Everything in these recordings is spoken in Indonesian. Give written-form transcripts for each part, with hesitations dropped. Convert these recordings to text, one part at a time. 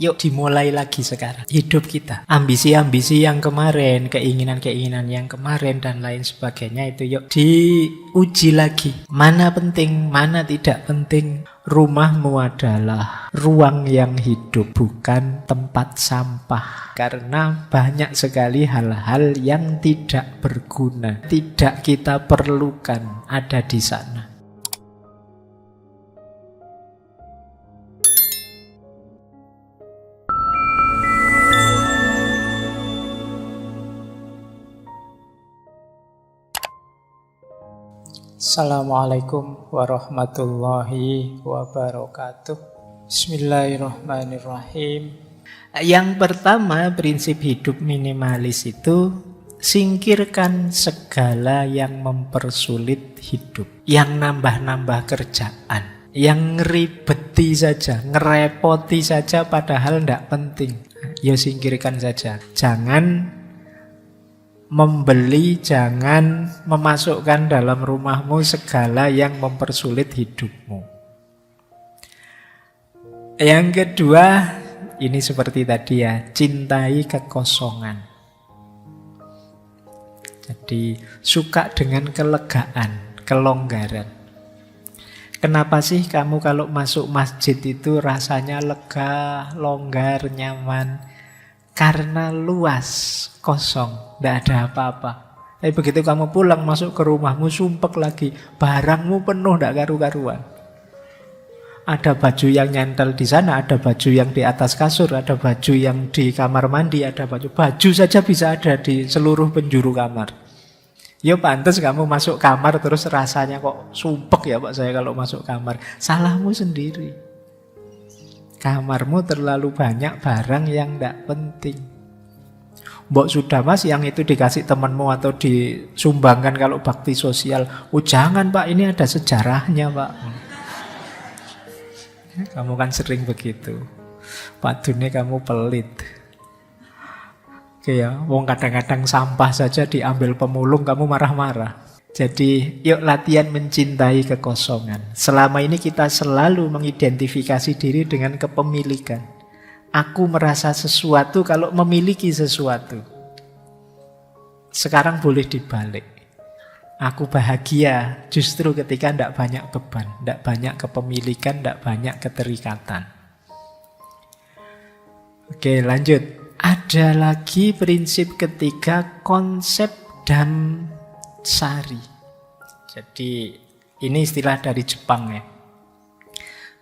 Yuk dimulai lagi sekarang hidup kita. Ambisi-ambisi yang kemarin, keinginan-keinginan yang kemarin dan lain sebagainya itu yuk diuji lagi. Mana penting, mana tidak penting. Rumahmu adalah ruang yang hidup, bukan tempat sampah. Karena banyak sekali hal-hal yang tidak berguna, tidak kita perlukan ada di sana. Assalamualaikum warahmatullahi wabarakatuh. Bismillahirrahmanirrahim. Yang pertama, prinsip hidup minimalis itu singkirkan segala yang mempersulit hidup, yang nambah-nambah kerjaan, yang ngeribeti saja, ngerepoti saja padahal tidak penting. Ya singkirkan saja. Jangan membeli, jangan memasukkan dalam rumahmu segala yang mempersulit hidupmu. Yang kedua, ini seperti tadi ya, cintai kekosongan. Jadi suka dengan kelegaan, kelonggaran. Kenapa sih kamu kalau masuk masjid itu rasanya lega, longgar, nyaman? Karena luas, kosong, tidak ada apa-apa. Tapi begitu kamu pulang masuk ke rumahmu, sumpek lagi, barangmu penuh, tidak karu-karuan. Ada baju yang nyantel di sana, ada baju yang di atas kasur, ada baju yang di kamar mandi, ada baju saja bisa ada di seluruh penjuru kamar. Ya pantas kamu masuk kamar terus rasanya kok sumpek ya Pak saya kalau masuk kamar. Salahmu sendiri. Kamarmu terlalu banyak barang yang tidak penting. Mbok sudah mas yang itu dikasih temanmu atau disumbangkan kalau bakti sosial. Oh jangan Pak, ini ada sejarahnya Pak. Kamu kan sering begitu. Pak Dune kamu pelit. Oke ya, wong kadang-kadang sampah saja diambil pemulung kamu marah-marah. Jadi yuk latihan mencintai kekosongan. Selama ini kita selalu mengidentifikasi diri dengan kepemilikan. Aku merasa sesuatu kalau memiliki sesuatu. Sekarang boleh dibalik. Aku bahagia justru ketika tidak banyak beban, tidak banyak kepemilikan, tidak banyak keterikatan. Oke lanjut. Ada lagi prinsip ketiga, konsep Damsari. Jadi ini istilah dari Jepang ya.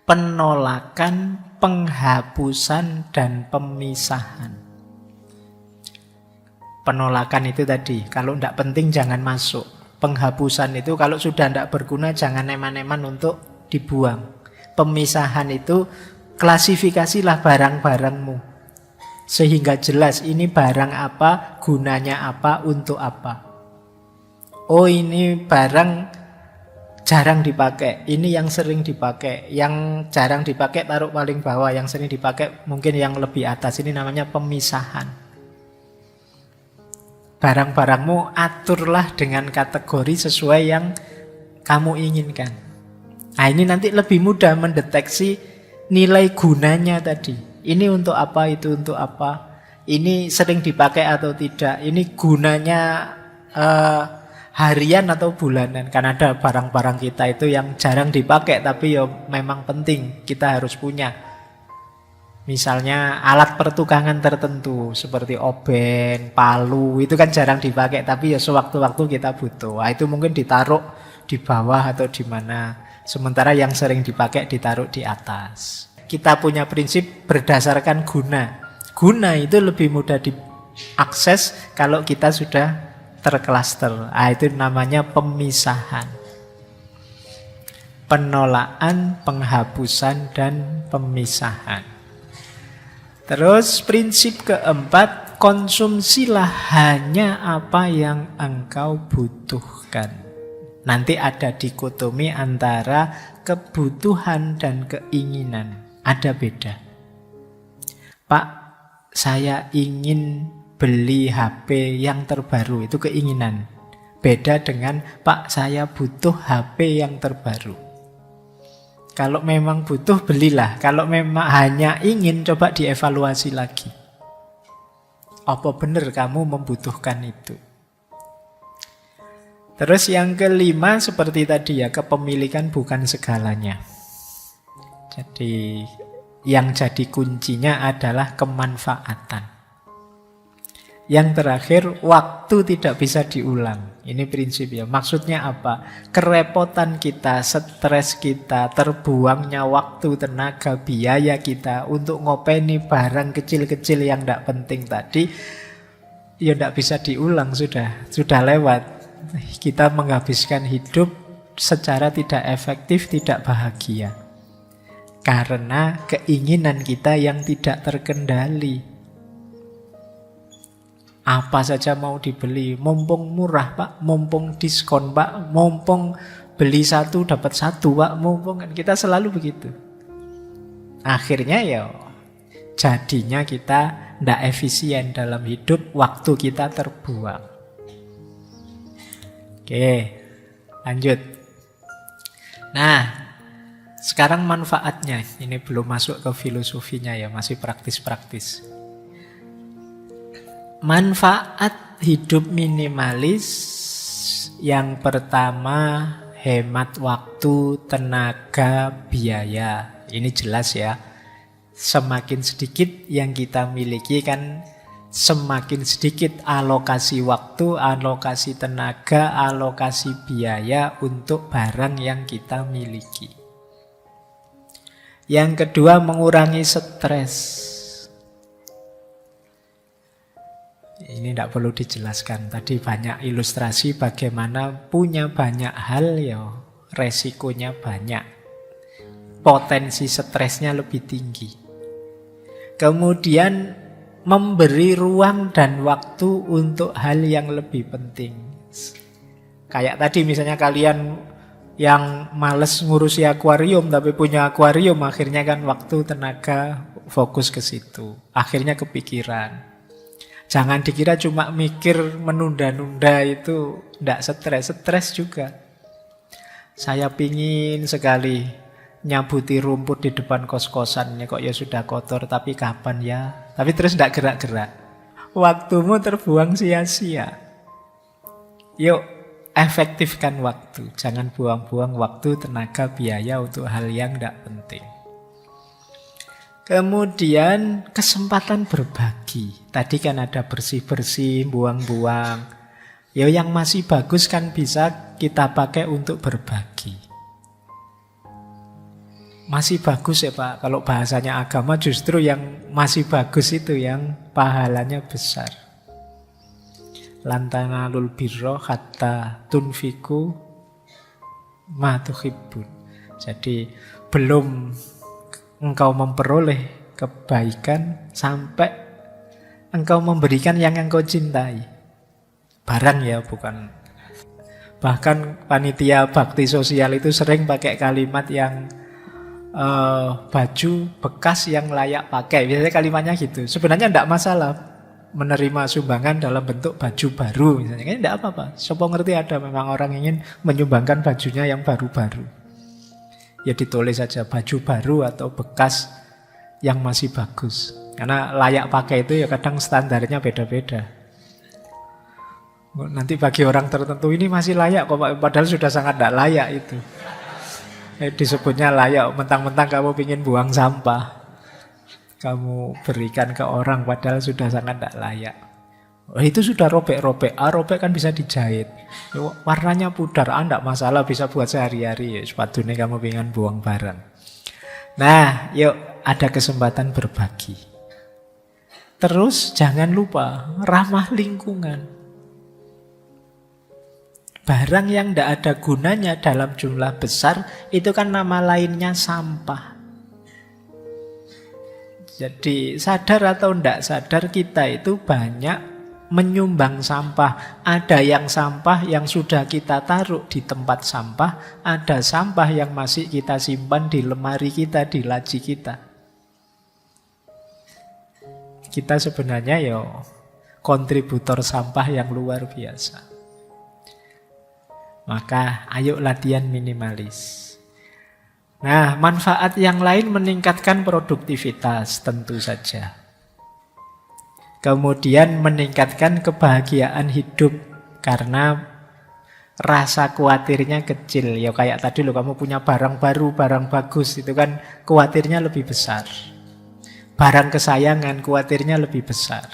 Penolakan, penghapusan, dan pemisahan. Penolakan itu tadi, kalau tidak penting jangan masuk. Penghapusan itu kalau sudah tidak berguna jangan eman-eman untuk dibuang. Pemisahan itu klasifikasilah barang-barangmu. Sehingga jelas ini barang apa, gunanya apa, untuk apa. Oh ini barang jarang dipakai, ini yang sering dipakai. Yang jarang dipakai taruh paling bawah, yang sering dipakai mungkin yang lebih atas. Ini namanya pemisahan. Barang-barangmu aturlah dengan kategori sesuai yang kamu inginkan. Nah ini nanti lebih mudah mendeteksi nilai gunanya tadi. Ini untuk apa, itu untuk apa. Ini sering dipakai atau tidak. Ini gunanya harian atau bulanan. Kan ada barang-barang kita itu yang jarang dipakai tapi ya memang penting kita harus punya. Misalnya alat pertukangan tertentu seperti obeng, palu, itu kan jarang dipakai tapi ya sewaktu-waktu kita butuh. Nah, itu mungkin ditaruh di bawah atau di mana. Sementara yang sering dipakai ditaruh di atas. Kita punya prinsip berdasarkan guna. Guna itu lebih mudah diakses kalau kita sudah terklaster. Itu namanya pemisahan. Penolakan, penghapusan, dan pemisahan. Terus prinsip keempat, konsumsilah hanya apa yang engkau butuhkan. Nanti ada dikotomi antara kebutuhan dan keinginan. Ada beda. Pak, saya ingin beli HP yang terbaru, itu keinginan. Beda dengan Pak, saya butuh HP yang terbaru. Kalau memang butuh, belilah. Kalau memang hanya ingin, coba dievaluasi lagi. Apa benar kamu membutuhkan itu? Terus yang kelima, seperti tadi ya, kepemilikan bukan segalanya. Jadi yang jadi kuncinya adalah kemanfaatan. Yang terakhir, waktu tidak bisa diulang. Ini prinsip ya. Maksudnya apa? Kerepotan kita, stres kita, terbuangnya waktu, tenaga, biaya kita untuk ngopeni barang kecil-kecil yang tidak penting tadi, ya tidak bisa diulang, sudah lewat. Kita menghabiskan hidup secara tidak efektif, tidak bahagia. Karena keinginan kita yang tidak terkendali. Apa saja mau dibeli, mumpung murah Pak, mumpung diskon Pak, mumpung beli satu dapat satu Pak, mumpung, kan kita selalu begitu. Akhirnya ya jadinya kita tidak efisien dalam hidup, waktu kita terbuang. Oke, lanjut. Nah, sekarang manfaatnya, ini belum masuk ke filosofinya ya, masih praktis-praktis. Manfaat hidup minimalis yang pertama, hemat waktu, tenaga, biaya. Ini jelas ya. Semakin sedikit yang kita miliki kan semakin sedikit alokasi waktu, alokasi tenaga, alokasi biaya untuk barang yang kita miliki. Yang kedua, mengurangi stres. Ini tidak perlu dijelaskan. Tadi banyak ilustrasi bagaimana punya banyak hal ya resikonya banyak. Potensi stresnya lebih tinggi. Kemudian memberi ruang dan waktu untuk hal yang lebih penting. Kayak tadi misalnya kalian yang males ngurusi akuarium tapi punya akuarium, akhirnya kan waktu, tenaga, fokus ke situ. Akhirnya kepikiran. Jangan dikira cuma mikir menunda-nunda itu tidak stres, stres juga. Saya pingin sekali nyabuti rumput di depan kos-kosan, kok ya sudah kotor, tapi kapan ya? Tapi terus tidak gerak-gerak. Waktumu terbuang sia-sia. Yuk, efektifkan waktu. Jangan buang-buang waktu, tenaga, biaya untuk hal yang tidak penting. Kemudian kesempatan berbagi. Tadi kan ada bersih-bersih, buang-buang. Ya yang masih bagus kan bisa kita pakai untuk berbagi. Masih bagus ya Pak. Kalau bahasanya agama justru yang masih bagus itu yang pahalanya besar. Lan tanalul birra hatta tunfiku ma tuhibbun. Jadi belum engkau memperoleh kebaikan sampai engkau memberikan yang engkau cintai. Barang ya, bukan. Bahkan panitia bakti sosial itu sering pakai kalimat yang baju bekas yang layak pakai. Biasanya kalimatnya gitu. Sebenarnya tidak masalah menerima sumbangan dalam bentuk baju baru misalnya. Ini tidak apa-apa. Siapa ngerti ada memang orang ingin menyumbangkan bajunya yang baru-baru. Ya ditulis saja baju baru atau bekas yang masih bagus. Karena layak pakai itu ya kadang standarnya beda-beda. Nanti bagi orang tertentu ini masih layak kok, padahal sudah sangat tidak layak itu. Disebutnya layak, mentang-mentang kamu ingin buang sampah. Kamu berikan ke orang padahal sudah sangat tidak layak. Itu sudah robek-robek. Robek kan bisa dijahit. Warnanya pudar, tidak masalah, bisa buat sehari-hari. Sepatunya kamu pengen buang barang. Nah, yuk ada kesempatan berbagi. Terus jangan lupa ramah lingkungan. Barang yang tidak ada gunanya dalam jumlah besar itu kan nama lainnya sampah. Jadi sadar atau tidak sadar kita itu banyak menyumbang sampah. Ada yang sampah yang sudah kita taruh di tempat sampah, ada sampah yang masih kita simpan di lemari kita, di laci kita. Kita sebenarnya ya kontributor sampah yang luar biasa. Maka ayo latihan minimalis. Nah, manfaat yang lain meningkatkan produktivitas tentu saja. Kemudian meningkatkan kebahagiaan hidup karena rasa khawatirnya kecil. Ya kayak tadi loh, kamu punya barang baru, barang bagus, itu kan khawatirnya lebih besar. Barang kesayangan khawatirnya lebih besar.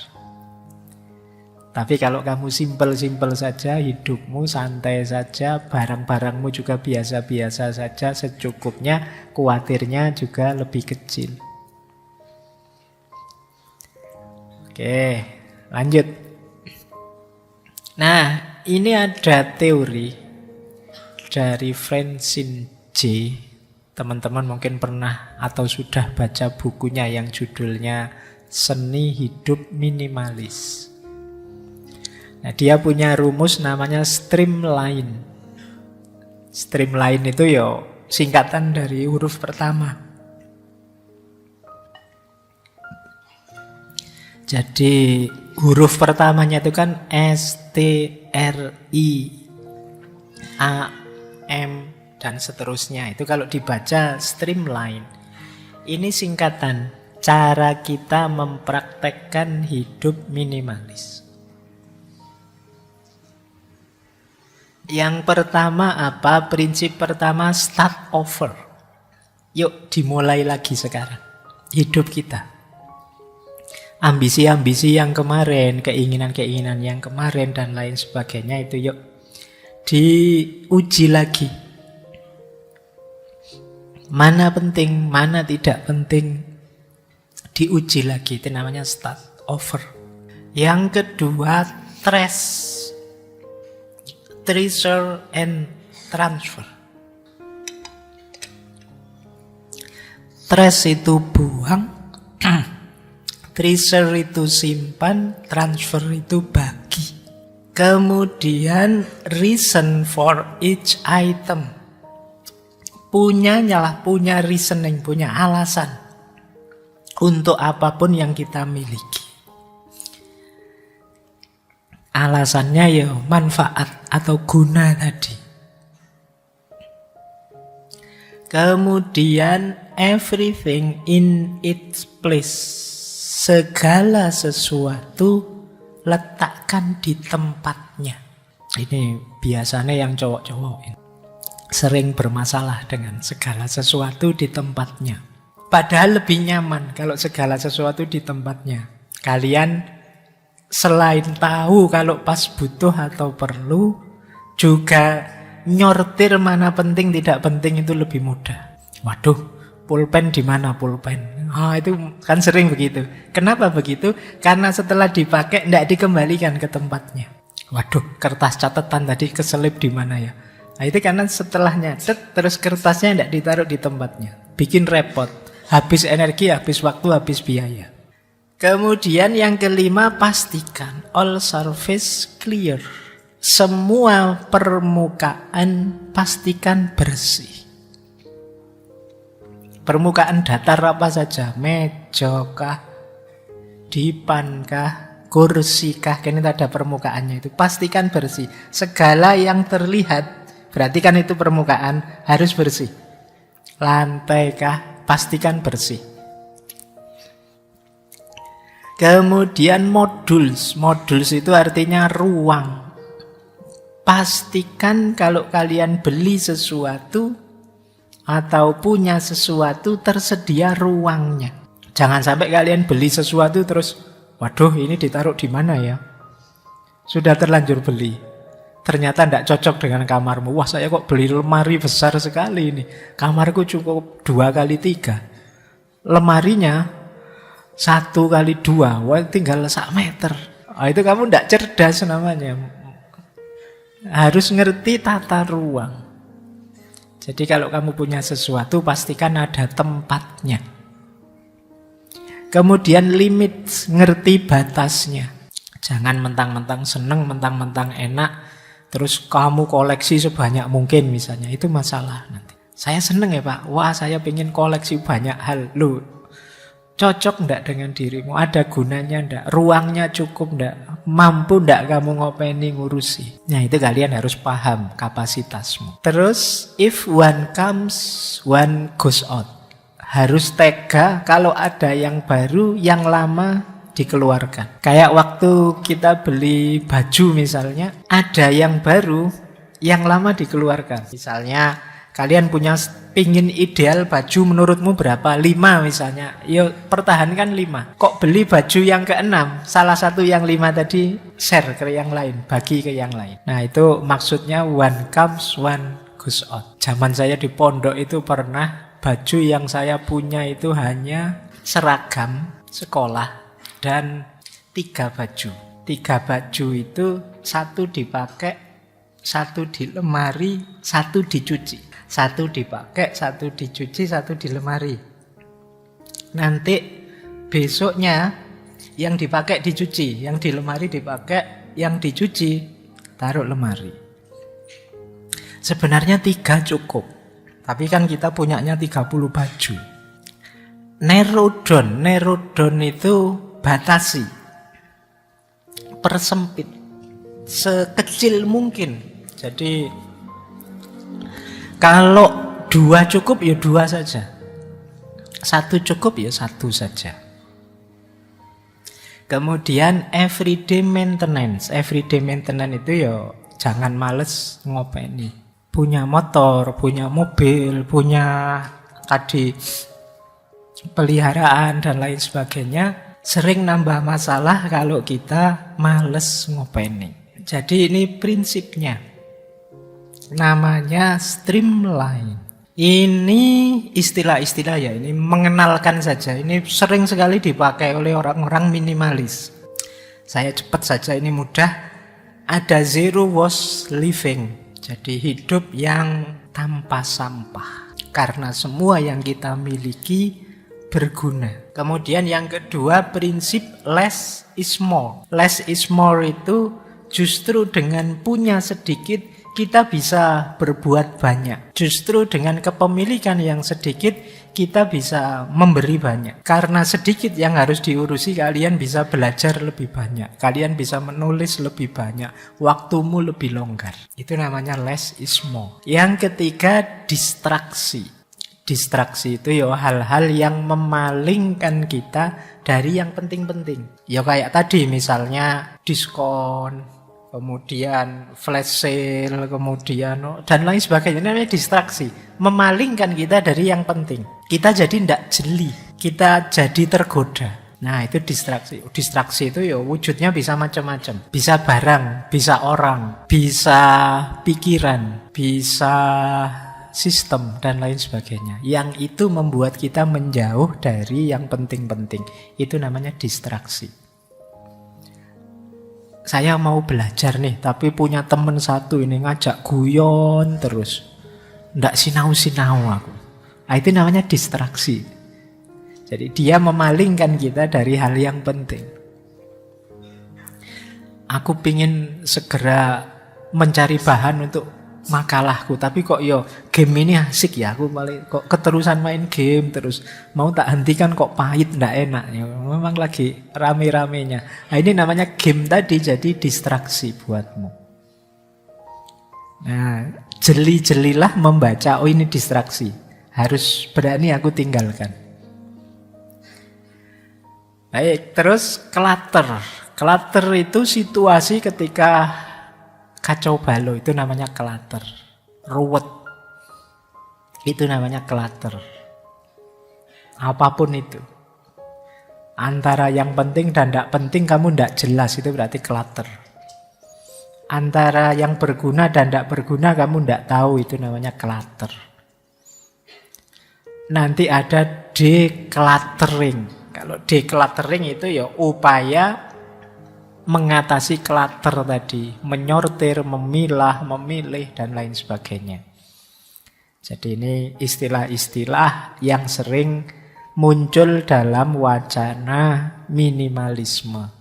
Tapi kalau kamu simpel-simpel saja, hidupmu santai saja, barang-barangmu juga biasa-biasa saja, secukupnya, khawatirnya juga lebih kecil. Oke, lanjut. Nah, ini ada teori dari Francine J. Teman-teman mungkin pernah atau sudah baca bukunya yang judulnya Seni Hidup Minimalis. Nah, dia punya rumus namanya streamline. Streamline itu ya singkatan dari huruf pertama. Jadi huruf pertamanya itu kan S, T, R, I, A, M, dan seterusnya. Itu kalau dibaca streamline. Ini singkatan cara kita mempraktekkan hidup minimalis. Yang pertama apa? Prinsip pertama, start over. Yuk dimulai lagi sekarang hidup kita. Ambisi-ambisi yang kemarin, keinginan-keinginan yang kemarin dan lain sebagainya itu yuk diuji lagi. Mana penting, mana tidak penting, diuji lagi. Itu namanya start over. Yang kedua, treasure and transfer. Trace itu buang, treasure itu simpan, transfer itu bagi. Kemudian reason for each item. Punya reasoning, punya alasan untuk apapun yang kita miliki. Alasannya ya manfaat atau guna tadi. Kemudian everything in its place. Segala sesuatu letakkan di tempatnya. Ini biasanya yang cowok-cowok ini sering bermasalah dengan segala sesuatu di tempatnya. Padahal lebih nyaman kalau segala sesuatu di tempatnya. Kalian selain tahu kalau pas butuh atau perlu, juga nyortir mana penting tidak penting itu lebih mudah. Waduh, pulpen di mana pulpen? Itu kan sering begitu. Kenapa begitu? Karena setelah dipakai tidak dikembalikan ke tempatnya. Waduh, kertas catatan tadi keselip di mana ya? Nah, itu karena setelah nyatet terus kertasnya tidak ditaruh di tempatnya. Bikin repot. Habis energi, habis waktu, habis biaya. Kemudian yang kelima, pastikan all surface clear. Semua permukaan pastikan bersih. Permukaan datar apa saja, meja kah, dipan kah, kursi kah, ini ada permukaannya itu. Pastikan bersih. Segala yang terlihat, berarti kan itu permukaan, harus bersih. Lantai kah, pastikan bersih. Kemudian modules. Modules itu artinya ruang. Pastikan kalau kalian beli sesuatu atau punya sesuatu tersedia ruangnya. Jangan sampai kalian beli sesuatu terus, waduh ini ditaruh di mana ya? Sudah terlanjur beli. Ternyata tidak cocok dengan kamarmu. Wah, saya kok beli lemari besar sekali ini. Kamarku cukup 2x3. Lemarinya 1x2. Wah, tinggal 1 meter. Itu kamu tidak cerdas namanya. Harus ngerti tata ruang. Jadi kalau kamu punya sesuatu, pastikan ada tempatnya. Kemudian limit, ngerti batasnya. Jangan mentang-mentang seneng, mentang-mentang enak, terus kamu koleksi sebanyak mungkin misalnya. Itu masalah nanti. Saya seneng ya Pak, wah saya pengen koleksi banyak hal. Loh, Cocok ndak dengan dirimu? Ada gunanya ndak? Ruangnya cukup ndak? Mampu ndak kamu ngopeni ngurusi? Nah itu kalian harus paham kapasitasmu. Terus if one comes, one goes out. Harus tega kalau ada yang baru, yang lama dikeluarkan. Kayak waktu kita beli baju misalnya, ada yang baru, yang lama dikeluarkan. Misalnya kalian punya pingin ideal baju menurutmu berapa? 5 misalnya. Yo pertahankan 5. Kok beli baju yang ke-6? Salah satu yang 5 tadi share ke yang lain, bagi ke yang lain. Nah itu maksudnya one comes, one goes out. Zaman saya di pondok itu pernah baju yang saya punya itu hanya seragam sekolah dan 3 baju. 3 baju itu satu dipakai, satu di lemari, satu dicuci. Satu dipakai, satu dicuci, satu di lemari. Nanti besoknya yang dipakai dicuci, yang di lemari dipakai, yang dicuci taruh lemari. Sebenarnya 3 cukup, tapi kan kita punyanya 30 baju. Narrow down itu batasi, persempit sekecil mungkin. Jadi kalau 2 cukup ya 2 saja, 1 cukup ya 1 saja. Kemudian everyday maintenance. Everyday maintenance itu ya jangan males ngopeni. Punya motor, punya mobil, punya tadi peliharaan dan lain sebagainya, sering nambah masalah kalau kita males ngopeni. Jadi ini prinsipnya. Namanya streamline. Ini istilah-istilah ya, ini mengenalkan saja. Ini sering sekali dipakai oleh orang-orang minimalis. Saya cepat saja, ini mudah. Ada zero waste living. Jadi hidup yang tanpa sampah. Karena semua yang kita miliki berguna. Kemudian yang kedua, prinsip less is more. Less is more itu justru dengan punya sedikit kita bisa berbuat banyak. Justru dengan kepemilikan yang sedikit kita bisa memberi banyak. Karena sedikit yang harus diurusi, kalian bisa belajar lebih banyak. Kalian bisa menulis lebih banyak. Waktumu lebih longgar. Itu namanya less is more. Yang ketiga, distraksi. Distraksi itu ya hal-hal yang memalingkan kita dari yang penting-penting. Ya kayak tadi misalnya diskon, kemudian flash sale, kemudian dan lain sebagainya. Ini namanya distraksi, memalingkan kita dari yang penting. Kita jadi tidak jeli, kita jadi tergoda. Nah itu distraksi. Distraksi itu ya wujudnya bisa macam-macam. Bisa barang, bisa orang, bisa pikiran, bisa sistem dan lain sebagainya. Yang itu membuat kita menjauh dari yang penting-penting. Itu namanya distraksi. Saya mau belajar nih, tapi punya temen satu ini ngajak guyon terus. Ndak sinau-sinau aku. Nah, itu namanya distraksi. Jadi dia memalingkan kita dari hal yang penting. Aku pingin segera mencari bahan untuk makalahku, tapi kok game ini asik ya, aku malah kok keterusan main game terus, mau tak hentikan kok pahit, ndak enak ya, memang lagi rame-ramenya. Nah, ini namanya game tadi, jadi distraksi buatmu. Nah, jeli-jelilah membaca, oh ini distraksi, harus berani aku tinggalkan. Baik, terus clutter. Clutter itu situasi ketika kacau balau, itu namanya clutter. Ruwet, itu namanya clutter. Apapun itu, antara yang penting dan tidak penting kamu tidak jelas, itu berarti clutter. Antara yang berguna dan tidak berguna kamu tidak tahu, itu namanya clutter. Nanti ada decluttering. Kalau decluttering itu ya upaya mengatasi clutter tadi, menyortir, memilah, memilih, dan lain sebagainya. Jadi ini istilah-istilah yang sering muncul dalam wacana minimalisme.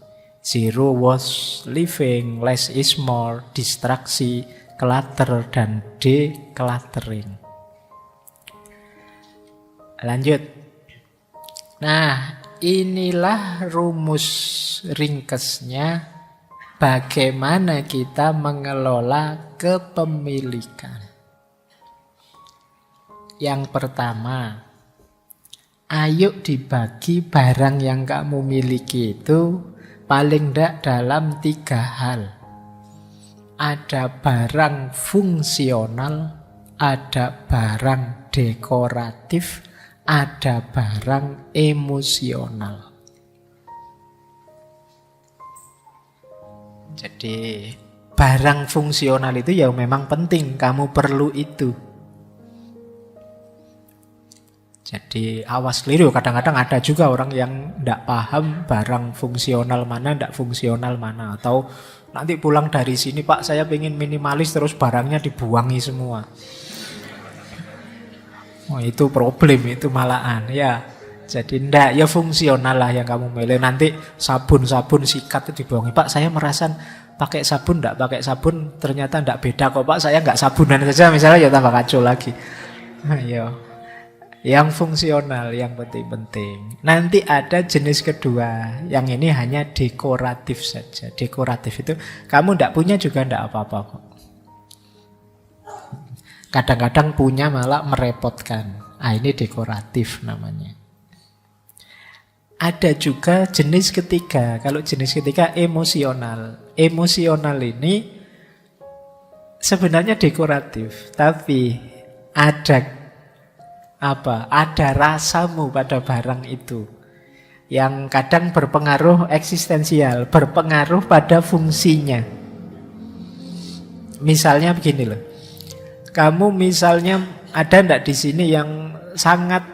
Zero waste living, less is more, distraksi, clutter, dan decluttering. Lanjut. Nah, inilah rumus ringkesnya bagaimana kita mengelola kepemilikan. Yang pertama, ayo dibagi barang yang kamu miliki itu paling tidak dalam 3 hal. Ada barang fungsional, ada barang dekoratif, ada barang emosional. Jadi barang fungsional itu ya memang penting, kamu perlu itu. Jadi awas keliru, kadang-kadang ada juga orang yang tidak paham barang fungsional mana, tidak fungsional mana. Atau nanti pulang dari sini, Pak saya pengen minimalis, terus barangnya dibuangi semua. Oh itu problem, itu malahan ya. Jadi ndak, ya fungsional lah yang kamu milih. Nanti sabun-sabun sikat itu dibuangi. Pak saya merasa pakai sabun, ndak pakai sabun ternyata ndak beda kok Pak, saya nggak sabunan saja misalnya, ya tambah kacau lagi. Ayo. Yang fungsional, yang penting-penting. Nanti ada jenis kedua, yang ini hanya dekoratif saja. Dekoratif itu kamu ndak punya juga ndak apa-apa kok. Kadang-kadang punya malah merepotkan. Ini dekoratif namanya. Ada juga jenis ketiga. Kalau jenis ketiga emosional. Emosional ini sebenarnya dekoratif, tapi ada rasamu pada barang itu yang kadang berpengaruh eksistensial, berpengaruh pada fungsinya. Misalnya begini loh, kamu misalnya ada ndak di sini yang sangat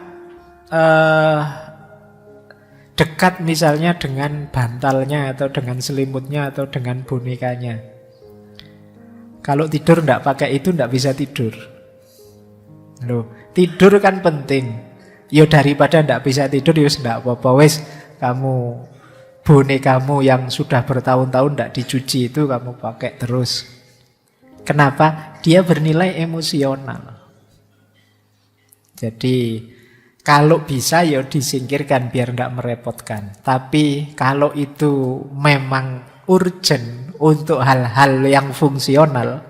dekat misalnya dengan bantalnya atau dengan selimutnya atau dengan bonekanya. Kalau tidur ndak pakai itu ndak bisa tidur. Loh, tidur kan penting. Ya daripada ndak bisa tidur ya ndak apa-apa wes, kamu bonekamu yang sudah bertahun-tahun ndak dicuci itu kamu pakai terus. Kenapa? Dia bernilai emosional. Jadi kalau bisa ya disingkirkan biar ndak merepotkan. Tapi kalau itu memang urgent untuk hal-hal yang fungsional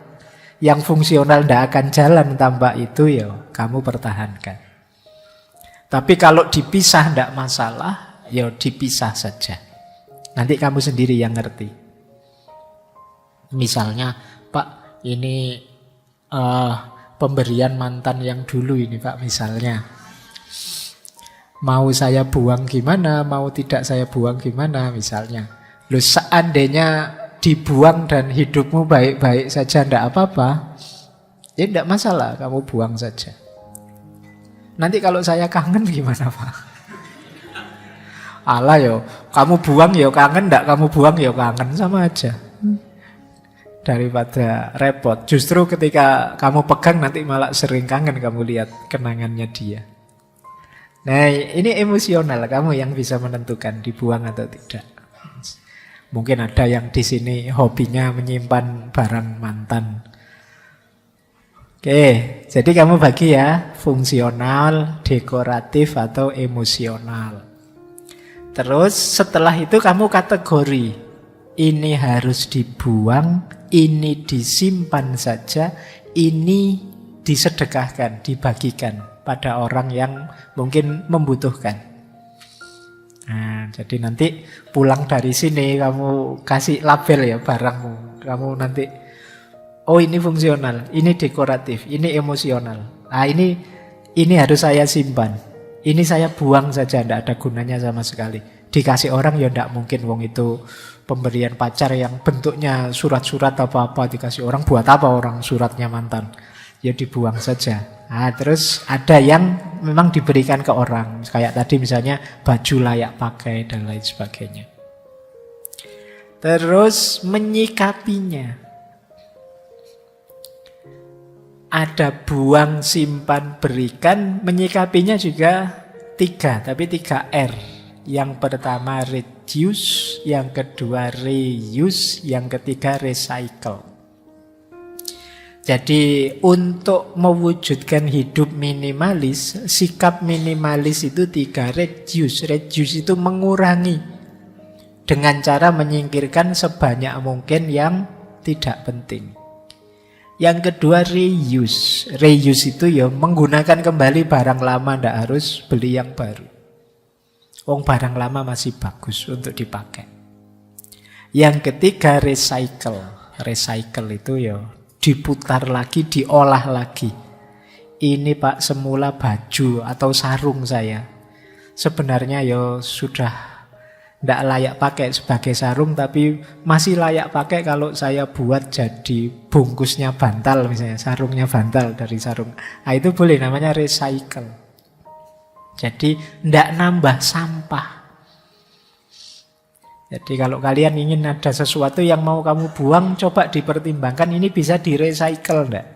ndak akan jalan tanpa itu, ya kamu pertahankan. Tapi kalau dipisah ndak masalah, ya dipisah saja. Nanti kamu sendiri yang ngerti. Misalnya, Pak, ini pemberian mantan yang dulu ini Pak, misalnya. Mau saya buang gimana, mau tidak saya buang gimana, misalnya. Loh, seandainya dibuang dan hidupmu baik-baik saja, ndak apa-apa, ya ndak masalah, kamu buang saja. Nanti kalau saya kangen gimana Pak? Alah yo, kamu buang yo kangen, ndak kamu buang yo kangen, sama aja. Daripada repot. Justru ketika kamu pegang nanti malah sering kangen, kamu lihat kenangannya dia. Nah ini emosional, kamu yang bisa menentukan dibuang atau tidak. Mungkin ada yang di sini hobinya menyimpan barang mantan. Oke, jadi kamu bagi ya, fungsional, dekoratif, atau emosional. Terus setelah itu kamu kategori. Ini harus dibuang, ini disimpan saja, ini disedekahkan, dibagikan pada orang yang mungkin membutuhkan. Nah, jadi nanti pulang dari sini kamu kasih label ya barangmu. Kamu nanti, oh ini fungsional, ini dekoratif, ini emosional. Ah ini harus saya simpan. Ini saya buang saja, tidak ada gunanya sama sekali. Dikasih orang ya tidak mungkin, wong itu pemberian pacar yang bentuknya surat-surat apa-apa, dikasih orang, buat apa orang suratnya mantan? Ya dibuang saja. Nah, terus ada yang memang diberikan ke orang, kayak tadi misalnya baju layak pakai dan lain sebagainya. Terus menyikapinya. Ada buang, simpan, berikan. Menyikapinya juga 3, tapi 3R. Yang pertama reduce, yang kedua reuse, yang ketiga recycle. Jadi untuk mewujudkan hidup minimalis, sikap minimalis itu 3, reduce. Reduce itu mengurangi dengan cara menyingkirkan sebanyak mungkin yang tidak penting. Yang kedua reuse. Reuse itu ya menggunakan kembali barang lama, tidak harus beli yang baru. Wong barang lama masih bagus untuk dipakai. Yang ketiga recycle. Recycle itu ya diputar lagi, diolah lagi. Ini Pak semula baju atau sarung saya. Sebenarnya ya sudah tidak layak pakai sebagai sarung, tapi masih layak pakai kalau saya buat jadi bungkusnya bantal misalnya, sarungnya bantal dari sarung. Nah, itu boleh, namanya recycle. Jadi tidak nambah sampah. Jadi kalau kalian ingin ada sesuatu yang mau kamu buang, coba dipertimbangkan ini bisa di-recycle enggak?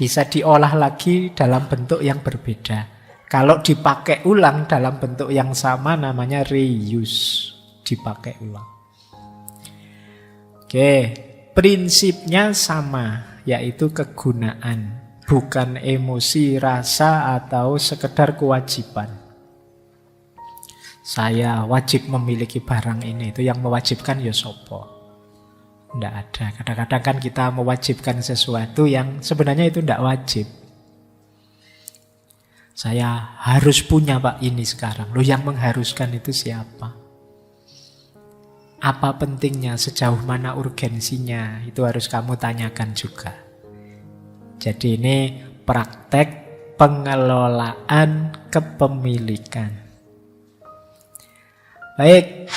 Bisa diolah lagi dalam bentuk yang berbeda. Kalau dipakai ulang dalam bentuk yang sama namanya reuse, dipakai ulang. Oke, prinsipnya sama, yaitu kegunaan, bukan emosi, rasa, atau sekedar kewajiban. Saya wajib memiliki barang ini, itu yang mewajibkan ya sopo. Tidak ada. Kadang-kadang kan kita mewajibkan sesuatu yang sebenarnya itu tidak wajib. Saya harus punya Pak ini sekarang. Loh, yang mengharuskan itu siapa? Apa pentingnya, sejauh mana urgensinya, itu harus kamu tanyakan juga. Jadi ini praktek pengelolaan kepemilikan. Baik,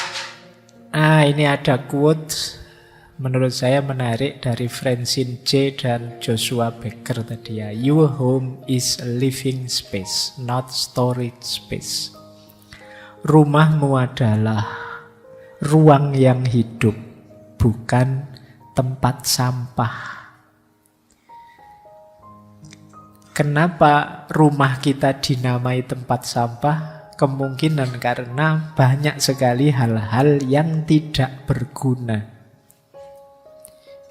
ini ada quote menurut saya menarik dari Francine J. dan Joshua Becker tadi ya. Your home is a living space, not storage space. Rumahmu adalah ruang yang hidup, bukan tempat sampah. Kenapa rumah kita dinamai tempat sampah? Kemungkinan karena banyak sekali hal-hal yang tidak berguna.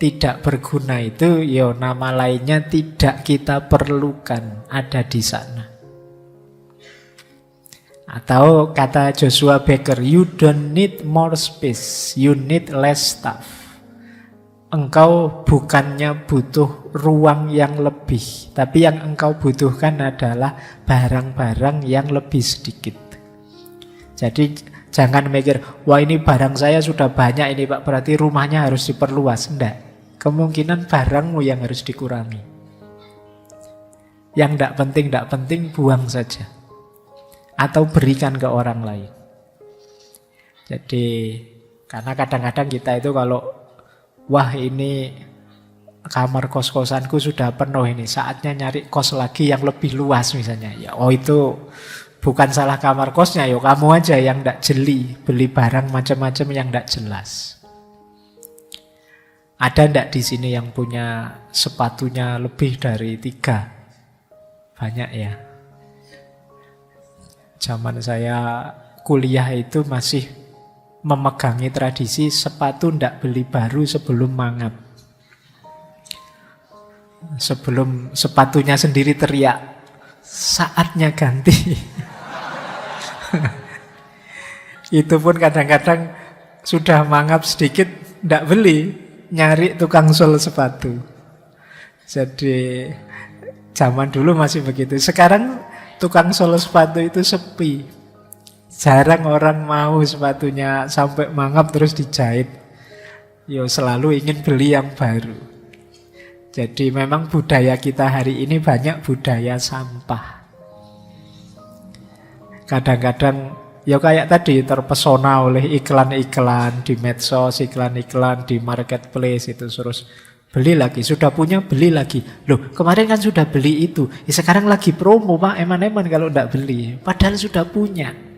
Tidak berguna itu ya nama lainnya tidak kita perlukan ada di sana. Atau kata Joshua Becker, you don't need more space, you need less stuff. Engkau bukannya butuh ruang yang lebih, tapi yang engkau butuhkan adalah barang-barang yang lebih sedikit. Jadi jangan mikir, wah ini barang saya sudah banyak ini Pak, berarti rumahnya harus diperluas. Enggak, kemungkinan barangmu yang harus dikurangi. Yang tidak penting buang saja. Atau berikan ke orang lain. Jadi karena kadang-kadang kita itu kalau wah ini kamar kos-kosanku sudah penuh ini, saatnya nyari kos lagi yang lebih luas misalnya. Ya, oh itu bukan salah kamar kosnya, ya kamu aja yang tidak jeli beli barang macam-macam yang tidak jelas. Ada tidak di sini yang punya sepatunya lebih dari 3? Banyak ya. Zaman saya kuliah itu masih memegangi tradisi sepatu ndak beli baru sebelum mangap. Sebelum sepatunya sendiri teriak, saatnya ganti. Itu pun kadang-kadang sudah mangap sedikit, ndak beli, nyari tukang sol sepatu. Jadi zaman dulu masih begitu. Sekarang tukang sol sepatu itu sepi. Jarang orang mau sepatunya sampai mangap terus dijahit. Yo selalu ingin beli yang baru. Jadi memang budaya kita hari ini banyak budaya sampah. Kadang-kadang ya kayak tadi terpesona oleh iklan-iklan di medsos, iklan-iklan di marketplace itu terus beli lagi, sudah punya beli lagi. Loh, kemarin kan sudah beli itu. Ya, sekarang lagi promo Pak, eman-eman kalau enggak beli. Padahal sudah punya.